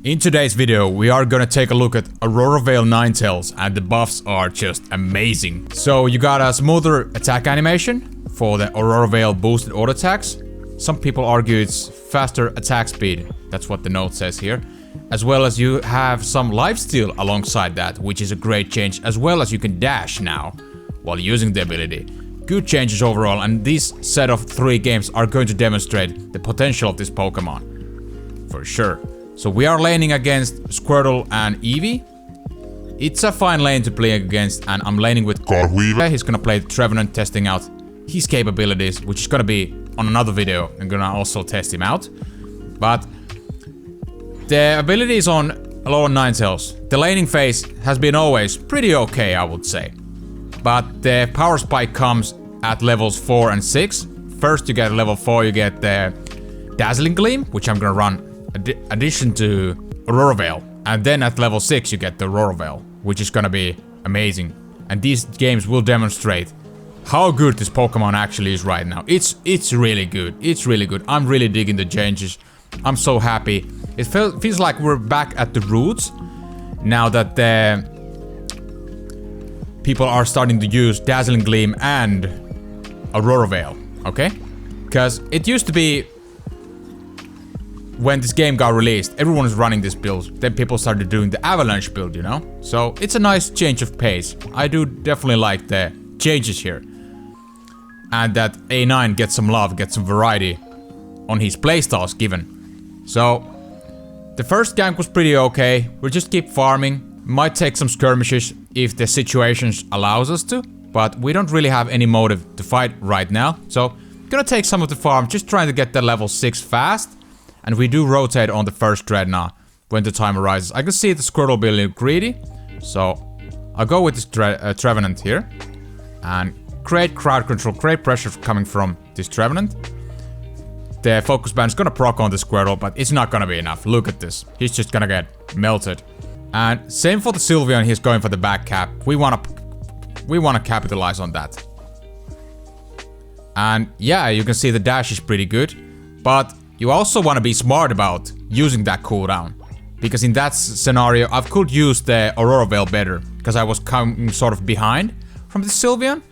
In today's video, we are gonna take a look at Aurora Veil Ninetales, and the buffs are just amazing. So you got a smoother attack animation for the Aurora Veil boosted auto attacks. Some people argue it's faster attack speed, that's what the note says here. As well as you have some lifesteal alongside that, which is a great change, as well as you can dash now while using the ability. Good changes overall, and this set of 3 games are going to demonstrate the potential of this Pokemon. For sure. So we are laning against Squirtle and Eevee. It's a fine lane to play against, and I'm laning with Weaver. He's gonna play Trevenant, testing out his capabilities, which is gonna be on another video. I'm gonna also test him out. But the abilities on Alolan Ninetales, the laning phase has been always pretty okay, I would say. But the power spike comes at levels 4 and 6. First you get level 4, you get the Dazzling Gleam, which I'm gonna run addition to Aurora Veil. And then at level 6 you get the Aurora Veil, which is gonna be amazing. And these games will demonstrate how good this Pokemon actually is right now. It's really good. It's really good. I'm really digging the changes. I'm so happy. It feels like we're back at the roots now that the people are starting to use Dazzling Gleam and Aurora Veil, okay? Because it used to be when this game got released, everyone was running this build. Then people started doing the Avalanche build, you know? So it's a nice change of pace. I do definitely like the changes here. And that A9 gets some love, gets some variety on his playstyles given. So the first gank was pretty okay. We'll just keep farming. Might take some skirmishes if the situations allows us to. But we don't really have any motive to fight right now. So gonna take some of the farm, just trying to get the level 6 fast. And we do rotate on the first Dreadnought when the time arises. I can see the Squirtle being greedy, so I'll go with this Trevenant here. And create crowd control, create pressure coming from this Trevenant. The focus band is gonna proc on the Squirtle, but it's not gonna be enough. Look at this. He's just gonna get melted. And same for the Sylveon, he's going for the back cap. We wanna capitalize on that. And yeah, you can see the dash is pretty good, but you also want to be smart about using that cooldown. Because in that scenario, I could use the Aurora Veil better. Because I was coming sort of behind from the Sylveon.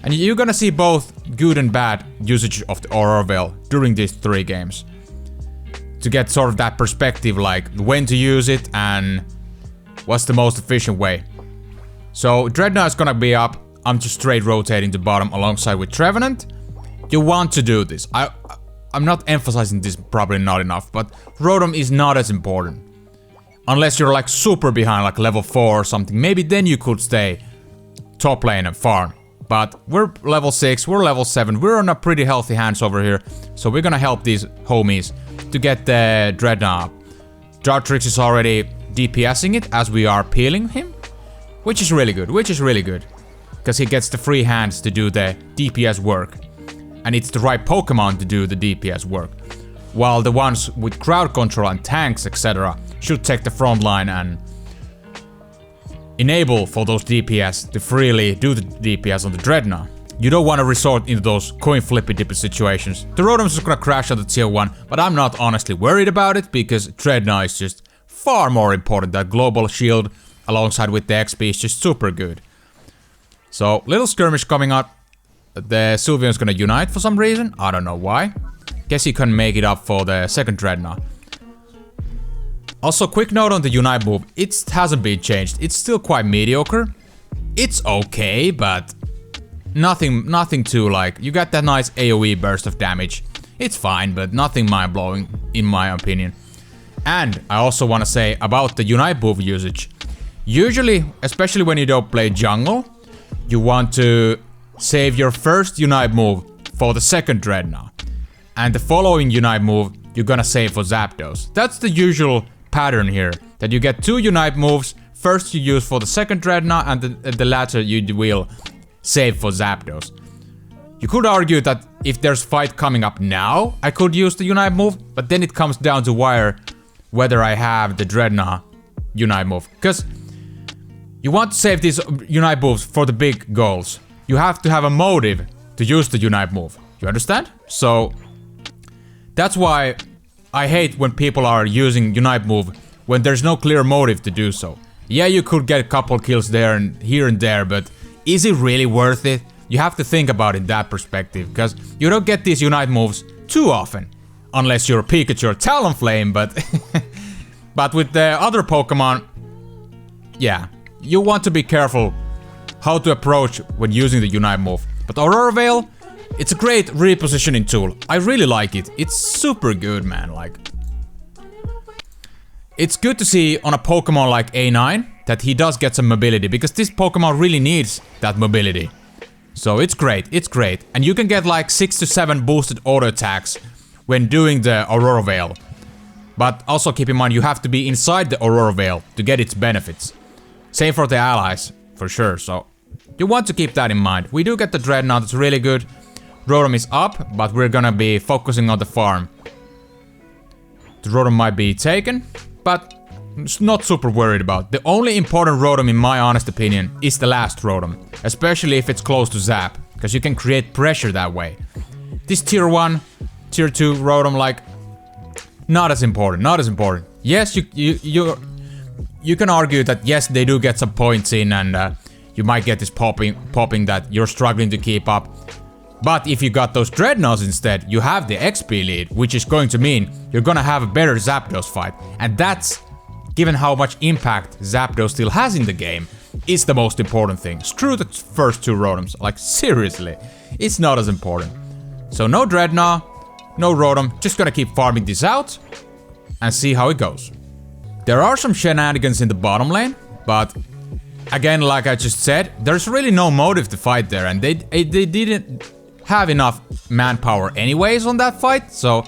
And you're gonna see both good and bad usage of the Aurora Veil during these 3 games. To get sort of that perspective, like when to use it and what's the most efficient way. So Dreadnought is gonna be up. I'm just straight rotating the bottom alongside with Trevenant. You want to do this. I'm not emphasizing this, probably not enough, but Rotom is not as important. Unless you're like super behind, like level 4 or something, maybe then you could stay top lane and farm. But we're level 6, we're level 7, we're on a pretty healthy hands over here, so we're gonna help these homies to get the Dreadnought. Dartrix is already DPSing it as we are peeling him, which is really good, because he gets the free hands to do the DPS work. And it's the right Pokemon to do the DPS work. While the ones with crowd control and tanks, etc. should take the front line and enable for those DPS to freely do the DPS on the Dreadnought. You don't want to resort into those coin flippy dippy situations. The Rotom's is gonna crash on the tier 1, but I'm not honestly worried about it because Dreadnought is just far more important. That global shield alongside with the XP is just super good. So little skirmish coming up. The Sylveon's gonna unite for some reason. I don't know why. Guess he can make it up for the second Dreadnought. Also, quick note on the unite move. It hasn't been changed. It's still quite mediocre. It's okay, but nothing too like. You got that nice AoE burst of damage. It's fine, but nothing mind-blowing in my opinion. And I also want to say about the unite move usage. Usually, especially when you don't play jungle, you want to save your first unite move for the second Dreadnought. And the following unite move, you're gonna save for Zapdos. That's the usual pattern here. That you get 2 unite moves, first you use for the second Dreadnought, and the latter you will save for Zapdos. You could argue that if there's fight coming up now, I could use the unite move, but then it comes down to whether I have the Dreadnought unite move. Because you want to save these unite moves for the big goals. You have to have a motive to use the unite move. You understand? So that's why I hate when people are using unite move when there's no clear motive to do so. Yeah, you could get a couple kills there and here and there, but is it really worth it? You have to think about it in that perspective, because you don't get these Unite moves too often. Unless you're Pikachu or Talonflame, but... but with the other Pokemon, yeah, you want to be careful how to approach when using the Unite move. But Aurora Veil, it's a great repositioning tool. I really like it. It's super good, man. Like, it's good to see on a Pokemon like A9 that he does get some mobility, because this Pokemon really needs that mobility. So it's great, it's great. And you can get like 6 to 7 boosted auto attacks when doing the Aurora Veil. But also keep in mind, you have to be inside the Aurora Veil to get its benefits. Same for the allies, for sure, so you want to keep that in mind. We do get the Dreadnought, it's really good. Rotom is up, but we're gonna be focusing on the farm. The Rotom might be taken, but not super worried about. The only important Rotom, in my honest opinion, is the last Rotom. Especially if it's close to Zap, because you can create pressure that way. This tier 1, tier 2 Rotom, like, not as important, not as important. Yes, you can argue that yes, they do get some points in, and you might get this popping that you're struggling to keep up. But if you got those Dreadnoughts instead, you have the XP lead, which is going to mean you're gonna have a better Zapdos fight. And that's, given how much impact Zapdos still has in the game, is the most important thing. Screw the first 2 Rotoms, like seriously, it's not as important. So no Dreadnought, no Rotom, just gonna keep farming this out and see how it goes. There are some shenanigans in the bottom lane, but again, like I just said, there's really no motive to fight there, and they didn't have enough manpower anyways on that fight, so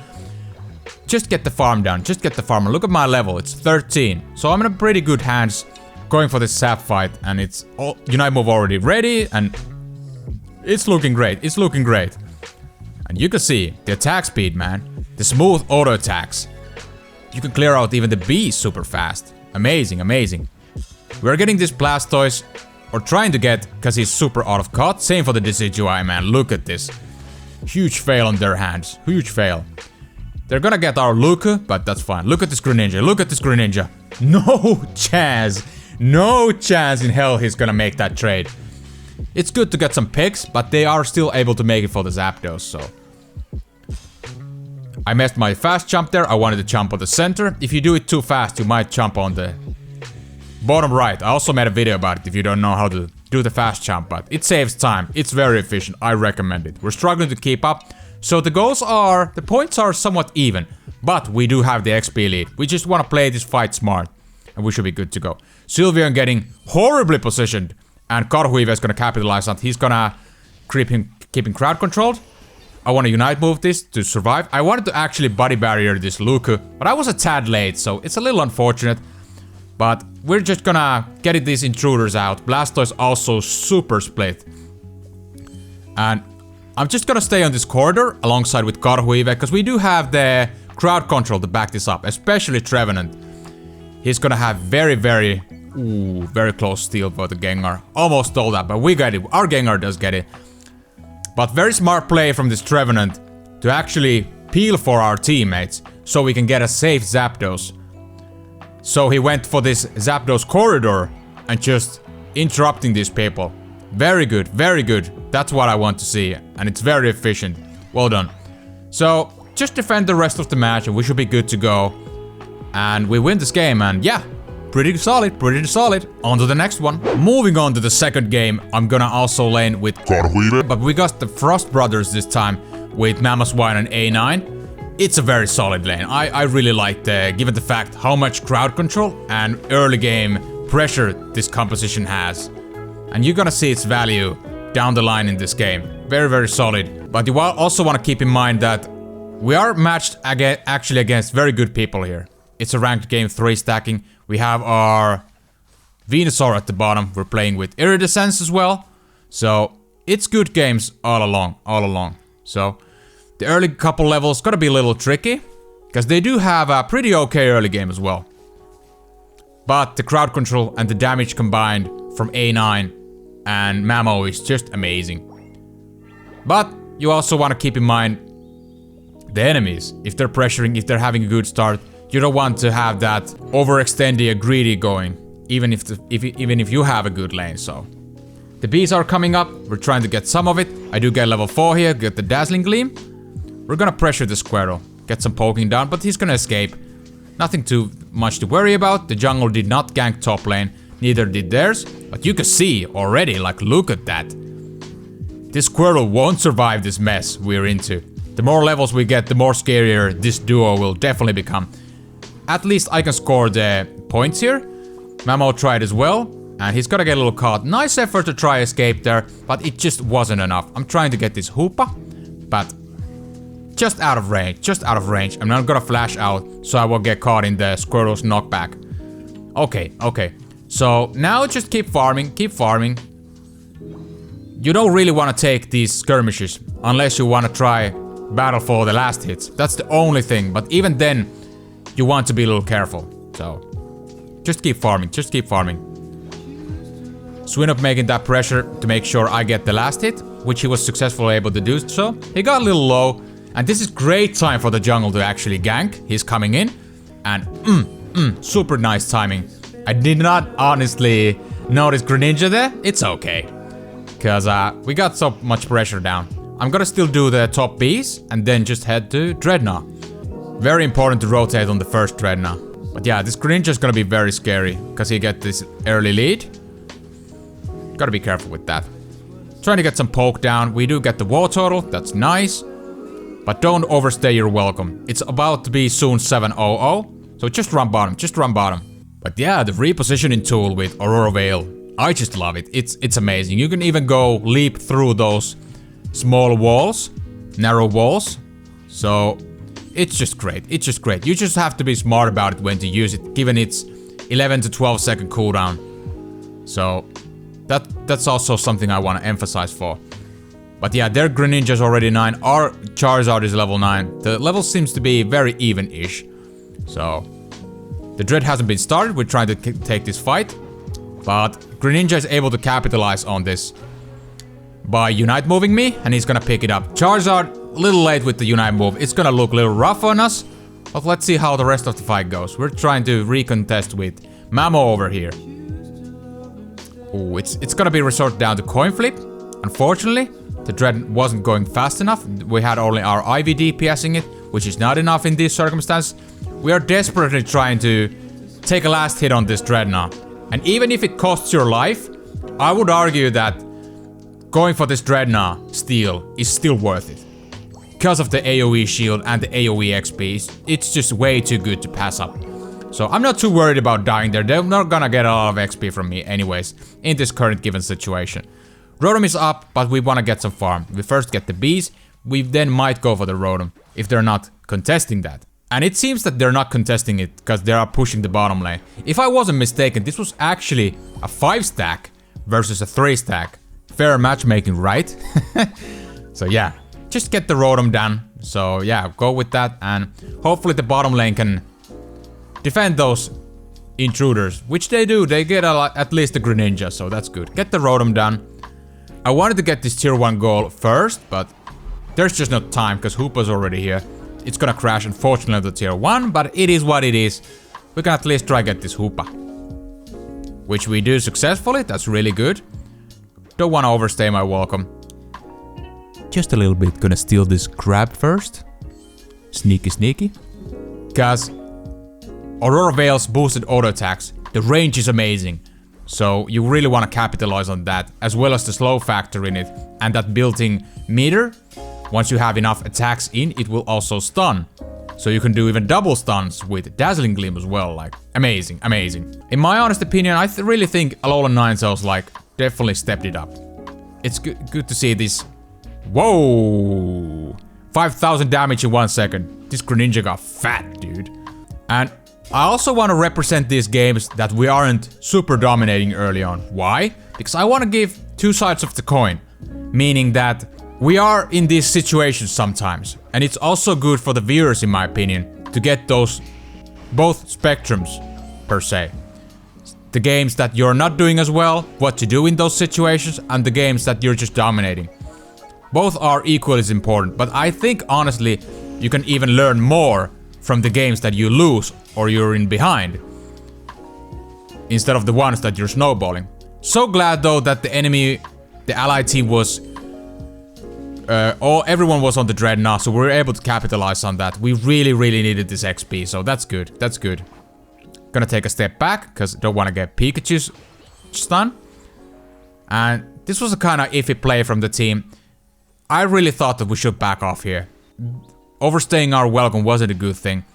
just get the farm done, just get the farm. Look at my level, it's 13, so I'm in a pretty good hands going for this sap fight, and it's all Unite move already ready, and it's looking great, it's looking great. And you can see the attack speed, man, the smooth auto attacks. You can clear out even the bees super fast. Amazing, amazing. We're getting this Blastoise, or trying to get, because he's super out of cut. Same for the Decidueye, man. Look at this. Huge fail on their hands. Huge fail. They're gonna get our Luca, but that's fine. Look at this Greninja. Look at this Greninja. No chance. No chance in hell he's gonna make that trade. It's good to get some picks, but they are still able to make it for the Zapdos, so... I missed my fast jump there. I wanted to jump on the center. If you do it too fast, you might jump on the bottom right. I also made a video about it if you don't know how to do the fast jump, but it saves time. It's very efficient. I recommend it. We're struggling to keep up. So the goals are, the points are somewhat even, but we do have the XP lead. We just want to play this fight smart, and we should be good to go. Sylveon getting horribly positioned, and Karhuive is gonna capitalize on it. He's gonna keeping crowd controlled. I want to Unite move this to survive. I wanted to actually body barrier this Luca, but I was a tad late, so it's a little unfortunate. But we're just gonna get these intruders out. Blastoise also super split. And I'm just gonna stay on this corridor alongside with Karhuive, because we do have the crowd control to back this up, especially Trevenant. He's gonna have very close steal for the Gengar. Almost stole that, but we got it. Our Gengar does get it. But very smart play from this Trevenant to actually peel for our teammates so we can get a safe Zapdos. So he went for this Zapdos corridor and just interrupting these people. Very good, very good. That's what I want to see, and it's very efficient. Well done. So just defend the rest of the match and we should be good to go. And we win this game, and yeah, pretty solid, pretty solid. On to the next one. Moving on to the second game, I'm gonna also lane with Karhuive, but we got the Frost Brothers this time with Mamoswine and A9. It's a very solid lane. I really liked, given the fact how much crowd control and early game pressure this composition has. And you're gonna see its value down the line in this game. Very solid. But you also want to keep in mind that we are matched actually against very good people here. It's a ranked game 3 stacking. We have our Venusaur at the bottom. We're playing with Iridescence as well. So it's good games all along. So the early couple levels gotta be a little tricky, because they do have a pretty okay early game as well. But the crowd control and the damage combined from A9 and Mamo is just amazing. But you also want to keep in mind the enemies. If they're pressuring, if they're having a good start, You don't want to have that overextendy greedy going, even if you have a good lane, so. The bees are coming up, we're trying to get some of it. I do get level 4 here, get the Dazzling Gleam. We're gonna pressure the Squirtle, get some poking down, but he's gonna escape. Nothing too much to worry about. The jungle did not gank top lane, neither did theirs. But you can see already, like, look at that. This Squirtle won't survive this mess we're into. The more levels we get, the more scarier this duo will definitely become. At least I can score the points here. Mamo tried as well, and he's gonna get a little caught. Nice effort to try escape there, but it just wasn't enough. I'm trying to get this Hoopa, but just out of range, I'm not gonna flash out, so I won't get caught in the Squirtle's knockback. Okay. So now just keep farming. You don't really want to take these skirmishes unless you want to try battle for the last hits. That's the only thing, but even then, you want to be a little careful. So, just keep farming. Swinub making that pressure to make sure I get the last hit, which he was successfully able to do so. He got a little low, and this is great time for the jungle to actually gank. He's coming in, and super nice timing. I did not honestly notice Greninja there. It's okay, because we got so much pressure down. I'm gonna still do the top Bs and then just head to Dreadnought. Very important to rotate on the first Dreadnought. But yeah, this Greninja is gonna be very scary because he get this early lead. Gotta be careful with that. Trying to get some poke down. We do get the war total, that's nice. But don't overstay your welcome. It's about to be soon 700, so just run bottom. But yeah, the repositioning tool with Aurora Veil, I just love it. It's amazing. You can even go leap through those small walls, narrow walls. So it's just great. You just have to be smart about it when to use it, given its 11 to 12 second cooldown. So that's also something I want to emphasize for. But yeah, their Greninja is already 9. Our Charizard is level 9. The level seems to be very even-ish. So the Dread hasn't been started. We're trying to take this fight. But Greninja is able to capitalize on this by Unite moving me, and he's gonna pick it up. Charizard, a little late with the Unite move. It's gonna look a little rough on us, but let's see how the rest of the fight goes. We're trying to recontest with Mamo over here. Ooh, it's gonna be resorted down to coin flip. Unfortunately, the Dread wasn't going fast enough. We had only our IV DPSing it, which is not enough in these circumstances. We are desperately trying to take a last hit on this Dreadnought. And even if it costs your life, I would argue that going for this Dreadnought steal is still worth it. Because of the AoE shield and the AoE XP, it's just way too good to pass up. So I'm not too worried about dying there. They're not gonna get a lot of XP from me anyways, in this current given situation. Rotom is up, but we wanna get some farm. We first get the bees, we then might go for the Rotom, if they're not contesting that. And it seems that they're not contesting it, because they are pushing the bottom lane. If I wasn't mistaken, this was actually a 5-stack versus a 3-stack. Fair matchmaking, right? So yeah, just get the Rotom done. So yeah, go with that, and hopefully the bottom lane can defend those intruders, which they do. They get at least a Greninja, so that's good. Get the Rotom done. I wanted to get this tier 1 goal first, but there's just no time because Hoopa's already here. It's gonna crash, unfortunately, the tier 1, but it is what it is. We can at least try get this Hoopa, which we do successfully. That's really good. Don't want to overstay my welcome. Just a little bit. Gonna steal this crab first. Sneaky. Because Aurora Veil's boosted auto attacks, the range is amazing. So you really want to capitalize on that, as well as the slow factor in it, and that built-in meter. Once you have enough attacks in, it will also stun. So you can do even double stuns with Dazzling Gleam as well, like, amazing. In my honest opinion, I really think Alolan Ninetales, like, definitely stepped it up. It's good to see this. Whoa! 5,000 damage in 1 second. This Greninja got fat, dude. And I also want to represent these games that we aren't super dominating early on. Why? Because I want to give two sides of the coin. Meaning that we are in these situations sometimes. And it's also good for the viewers, in my opinion, to get those both spectrums, per se. The games that you're not doing as well, what to do in those situations, and the games that you're just dominating. Both are equally as important, but I think honestly, you can even learn more from the games that you lose or you're in behind, instead of the ones that you're snowballing. So glad though that the enemy, the ally team was, everyone was on the Dreadnought, so we were able to capitalize on that. We really needed this XP, so that's good, that's good. Gonna take a step back, because don't want to get Pikachu's stun. And this was a kind of iffy play from the team. I really thought that we should back off here. Overstaying our welcome wasn't a good thing.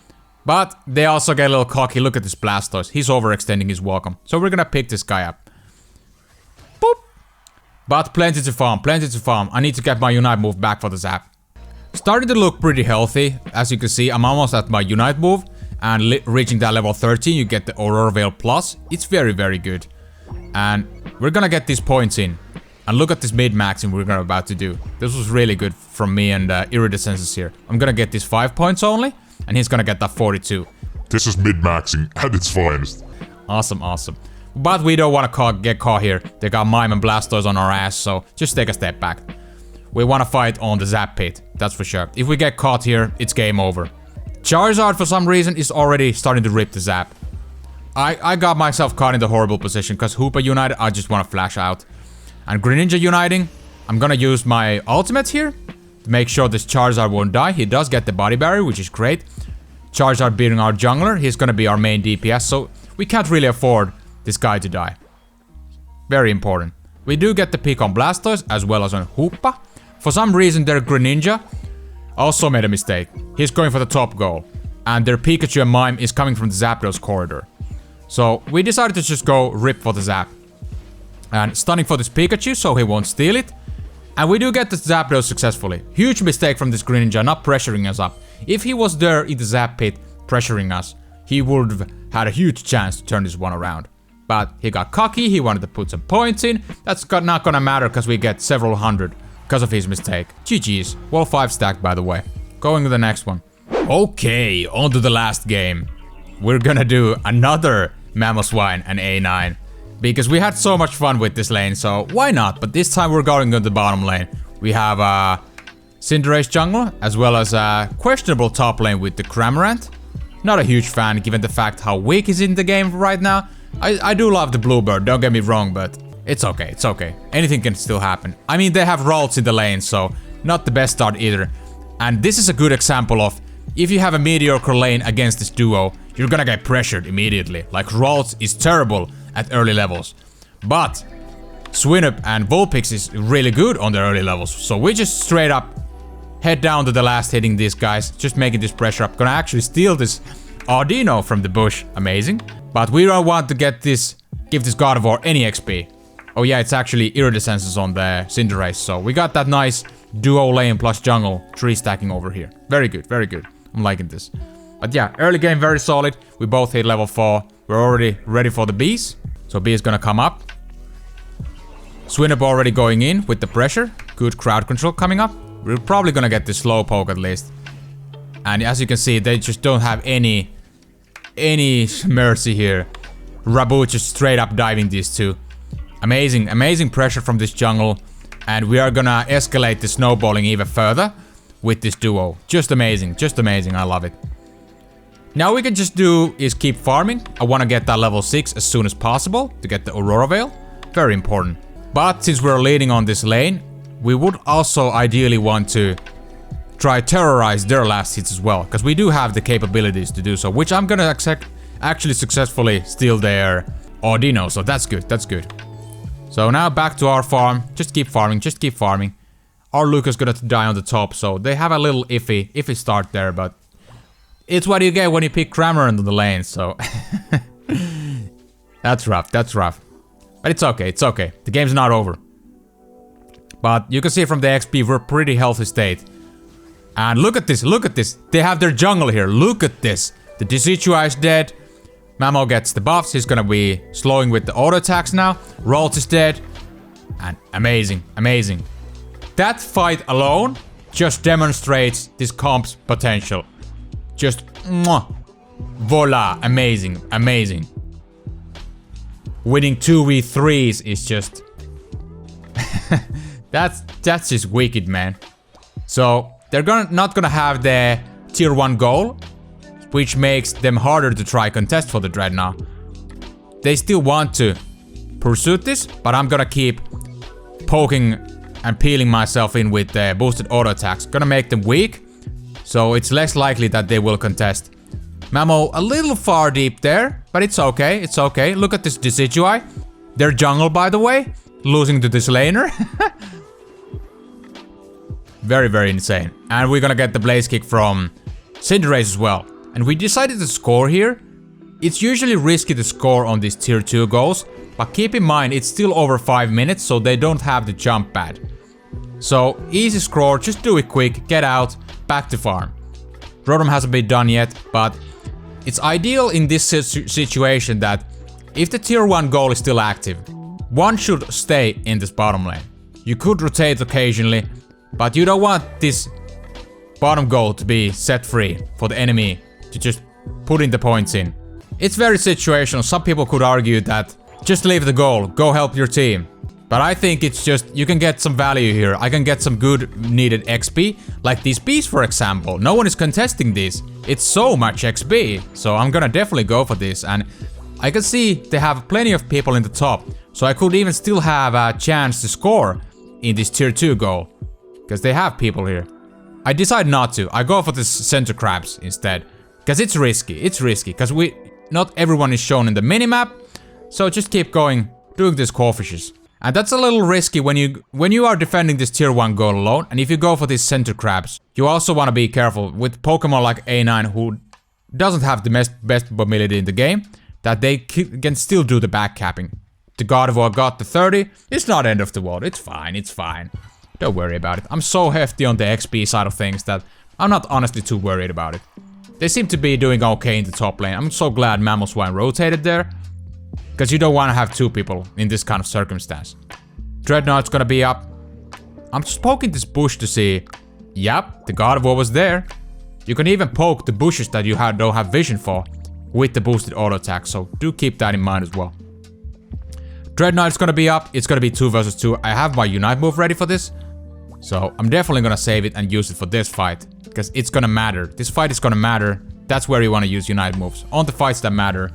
But they also get a little cocky. Look at this Blastoise. He's overextending his welcome. So we're gonna pick this guy up. Boop. But plenty to farm, plenty to farm. I need to get my Unite move back for the Zap. Starting to look pretty healthy. As you can see, I'm almost at my Unite move. And reaching that level 13, you get the Aurora Veil Plus. It's very good. And we're gonna get these points in. And look at this mid-maxing we're about to do. This was really good from me and Iridescences here. I'm gonna get these 5 points only. And he's gonna get that 42. This is mid-maxing at its finest. Awesome, awesome. But we don't want to get caught here. They got Mime and Blastoise on our ass, so just take a step back. We want to fight on the Zap Pit, that's for sure. If we get caught here, it's game over. Charizard, for some reason, is already starting to rip the Zap. I got myself caught in the horrible position, because Hoopa United, I just want to flash out. And Greninja Uniting, I'm gonna use my ultimate here to make sure this Charizard won't die. He does get the body barrier, which is great. Charizard beating our jungler, he's gonna be our main DPS, so we can't really afford this guy to die. Very important. We do get the pick on Blastoise as well as on Hoopa. For some reason their Greninja also made a mistake. He's going for the top goal. And their Pikachu and Mime is coming from the Zapdos corridor. So we decided to just go rip for the Zap. And stunning for this Pikachu so he won't steal it. And we do get the Zapdos successfully. Huge mistake from this Greninja not pressuring us up. If he was there in the Zap Pit pressuring us, he would have had a huge chance to turn this one around. But he got cocky, he wanted to put some points in. That's not gonna matter because we get several hundred because of his mistake. GG's. Wall 5 stack, by the way. Going to the next one. Okay, on to the last game. We're gonna do another Mamoswine and A9. Because we had so much fun with this lane, so why not? But this time we're going to the bottom lane. We have Cinderace jungle, as well as a questionable top lane with the Cramorant. Not a huge fan, given the fact how weak he's in the game right now. I do love the Bluebird, don't get me wrong, but it's okay, it's okay. Anything can still happen. I mean, they have Ralts in the lane, so not the best start either. And this is a good example of, if you have a mediocre lane against this duo, you're gonna get pressured immediately. Like, Ralts is terrible at early levels. But Swinub and Vulpix is really good on the early levels. So we just straight up head down to the last, hitting these guys, just making this pressure up. Gonna actually steal this Audino from the bush. Amazing. But we don't want to give this Gardevoir any XP. Oh yeah, it's actually Iridescences on the Cinderace. So we got that nice duo lane plus jungle tree stacking over here. Very good, very good. I'm liking this. But yeah, early game very solid. We both hit level 4. We're already ready for the bees. So B is gonna come up. Swinub already going in with the pressure. Good crowd control coming up. We're probably gonna get this Slowpoke at least. And as you can see, they just don't have any mercy here. Rabu just straight up diving these two. Amazing, amazing pressure from this jungle. And we are gonna escalate the snowballing even further with this duo. Just amazing, I love it. Now we can just do is keep farming. I want to get that level 6 as soon as possible to get the Aurora Veil. Very important. But since we're leading on this lane, we would also ideally want to try terrorize their last hits as well. Because we do have the capabilities to do so, which I'm gonna actually successfully steal their Audino. So that's good, that's good. So now back to our farm. Just keep farming, just keep farming. Our Luca's gonna die on the top, so they have a little iffy start there, but it's what you get when you pick Cramorant on the lane, so that's rough, that's rough. But it's okay, it's okay. The game's not over. But you can see from the XP, we're pretty healthy state. And look at this, look at this. They have their jungle here, look at this. The Decidueye is dead. Mamo gets the buffs, he's gonna be slowing with the auto attacks now. Ralts is dead. And amazing, amazing. That fight alone just demonstrates this comp's potential. Just mwah, voila, amazing, amazing. Winning 2v3s is just that's just wicked, man. So they're not gonna have the tier 1 goal which makes them harder to try contest for the Dreadnought. They still want to pursue this, but I'm gonna keep poking and peeling myself in with the boosted auto attacks. Gonna make them weak, so it's less likely that they will contest. Mamo a little far deep there, but it's okay, it's okay. Look at this Decidueye. They're jungle, by the way, losing to this laner. Very, very insane. And we're gonna get the Blaze Kick from Cinderace as well. And we decided to score here. It's usually risky to score on these tier 2 goals, but keep in mind it's still over 5 minutes, so they don't have the jump pad. So easy score, just do it quick, get out, back to farm. Rotom hasn't been done yet, but it's ideal in this situation that if the tier 1 goal is still active, one should stay in this bottom lane. You could rotate occasionally, but you don't want this bottom goal to be set free for the enemy to just put in the points in. It's very situational. Some people could argue that just leave the goal, go help your team. But I think it's just, you can get some value here. I can get some good needed XP, like these bees for example. No one is contesting these. It's so much XP, so I'm gonna definitely go for this. And I can see they have plenty of people in the top, so I could even still have a chance to score in this tier 2 goal, because they have people here. I decide not to. I go for this center crabs instead, because it's risky, because not everyone is shown in the minimap, so just keep going, doing these core fishes. And that's a little risky when you are defending this tier 1 goal alone, and if you go for these center crabs, you also want to be careful with Pokemon like A9 who doesn't have the best mobility in the game, that they can still do the backcapping. The Gardevoir got the 30, it's not end of the world, it's fine, it's fine. Don't worry about it. I'm so hefty on the XP side of things that I'm not honestly too worried about it. They seem to be doing okay in the top lane. I'm so glad Mamoswine rotated there, because you don't want to have 2 people in this kind of circumstance. Dreadnought's gonna be up. I'm just poking this bush to see. Yep, the Gardevoir was there. You can even poke the bushes that you don't have vision for with the boosted auto attack, so do keep that in mind as well. Dreadnought's gonna be up. It's gonna be 2 versus 2. I have my Unite move ready for this, so I'm definitely gonna save it and use it for this fight, because it's gonna matter. This fight is gonna matter. That's where you want to use Unite moves, on the fights that matter.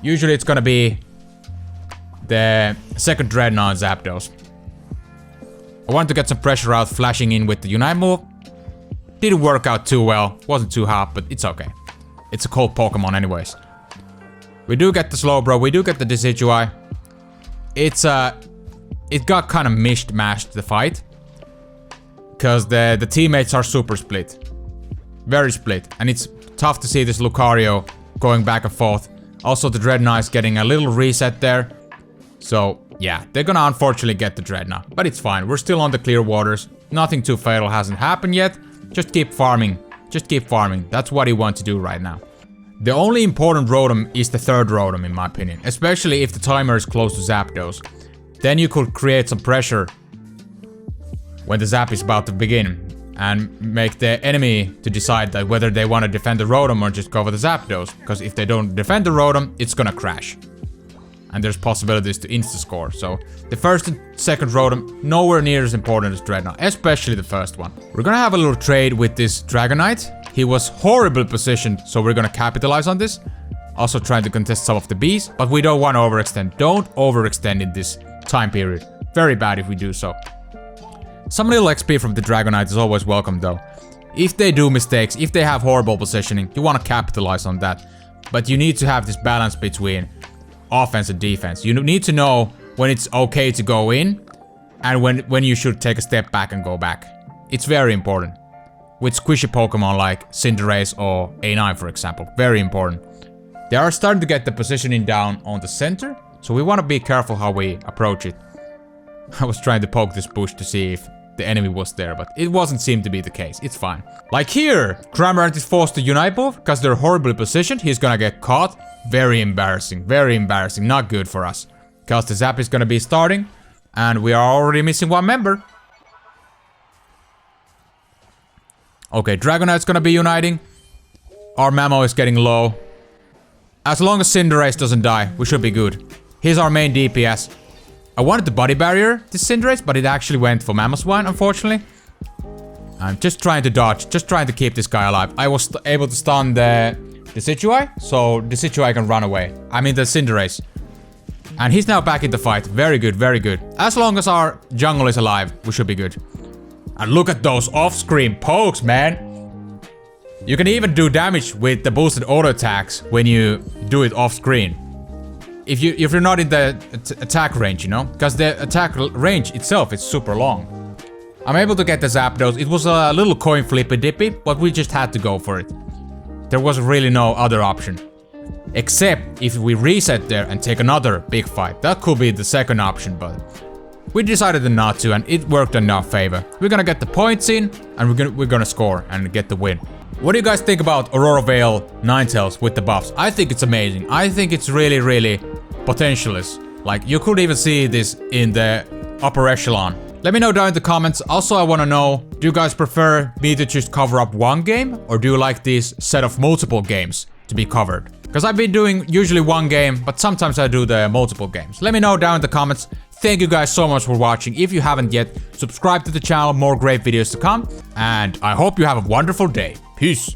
Usually it's gonna be the second Dreadnought Zapdos. I wanted to get some pressure out, flashing in with the Unite move. Didn't work out too well, wasn't too hot, but it's okay. It's a cold Pokemon anyways. We do get the Slowbro, we do get the Decidueye. It got kind of mashed the fight, because the teammates are super split. Very split, and it's tough to see this Lucario going back and forth. Also the Dreadnought is getting a little reset there. So yeah, they're gonna unfortunately get the Dreadnought, but it's fine. We're still on the clear waters. Nothing too fatal hasn't happened yet. Just keep farming. Just keep farming. That's what you want to do right now. The only important Rotom is the third Rotom in my opinion, especially if the timer is close to Zapdos. Then you could create some pressure when the Zap is about to begin and make the enemy to decide that whether they want to defend the Rotom or just go for the Zapdos. Because if they don't defend the Rotom, it's gonna crash. And there's possibilities to insta-score. So the first and second Rotom, nowhere near as important as Dreadnought, especially the first one. We're gonna have a little trade with this Dragonite. He was horribly positioned, so we're gonna capitalize on this. Also trying to contest some of the bees, but we don't want to overextend. Don't overextend in this time period. Very bad if we do so. Some little XP from the Dragonite is always welcome though. If they do mistakes, if they have horrible positioning, you want to capitalize on that. But you need to have this balance between offense and defense. You need to know when it's okay to go in and when you should take a step back and go back. It's very important. With squishy Pokemon like Cinderace or A9 for example. Very important. They are starting to get the positioning down on the center, so we want to be careful how we approach it. I was trying to poke this bush to see if the enemy was there, but it wasn't seem to be the case. It's fine. Like here, Cramorant is forced to Unite move because they're horribly positioned. He's gonna get caught. Very embarrassing, not good for us. Because the Zap is gonna be starting, and we are already missing one member. Okay, Dragonite's gonna be uniting. Our Mamo is getting low. As long as Cinderace doesn't die, we should be good. He's our main DPS. I wanted the body barrier, this Cinderace, but it actually went for Mamoswine, unfortunately. I'm just trying to dodge, just trying to keep this guy alive. I was able to stun the Decidueye, so Decidueye can run away. I mean the Cinderace. And he's now back in the fight. Very good, very good. As long as our jungle is alive, we should be good. And look at those off-screen pokes, man. You can even do damage with the boosted auto attacks when you do it off-screen. If you're not in the attack range, you know? Because the attack range itself is super long. I'm able to get the Zapdos. It was a little coin flippy dippy, but we just had to go for it. There was really no other option. Except if we reset there and take another big fight. That could be the second option, but we decided not to, and it worked in our favor. We're gonna get the points in, and we're gonna score and get the win. What do you guys think about Aurora Veil Ninetales with the buffs? I think it's amazing. I think it's really, really potentialist. Like, you could even see this in the upper echelon. Let me know down in the comments. Also, I want to know, do you guys prefer me to just cover up one game, or do you like this set of multiple games to be covered? Because I've been doing usually one game, but sometimes I do the multiple games. Let me know down in the comments. Thank you guys so much for watching. If you haven't yet, subscribe to the channel, more great videos to come. And I hope you have a wonderful day. Peace.